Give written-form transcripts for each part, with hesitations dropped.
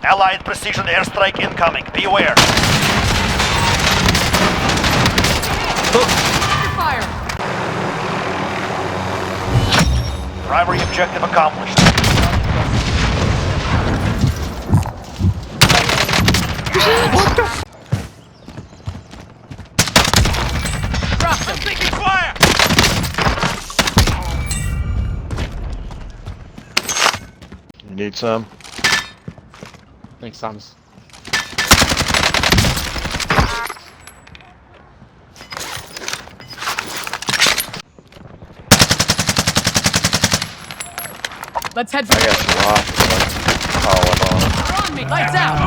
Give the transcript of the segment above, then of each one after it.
Allied precision airstrike incoming. Beware. Fire! Primary objective accomplished. Drop them! Taking fire! You need some? Thanks, Thomas. Let's head I for got some rockets calling on. They're on me! Lights out!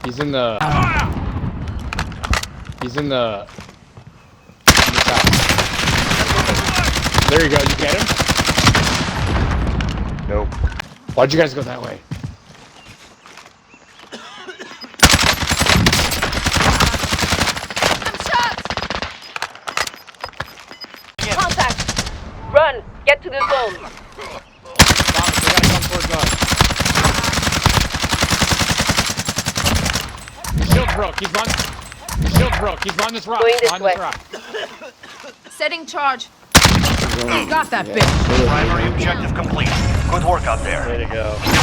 He's in the south. There you go, you get him? Nope. Why'd you guys go that way? I'm shot! Contact! Run! Get to the zone! Thomas, they gotta come towards us. The shield broke, he's on. The shield broke, he's on this rock. Going this on way. this rock. Setting charge. Got that bitch. Primary objective complete. Good work out there. Way to go.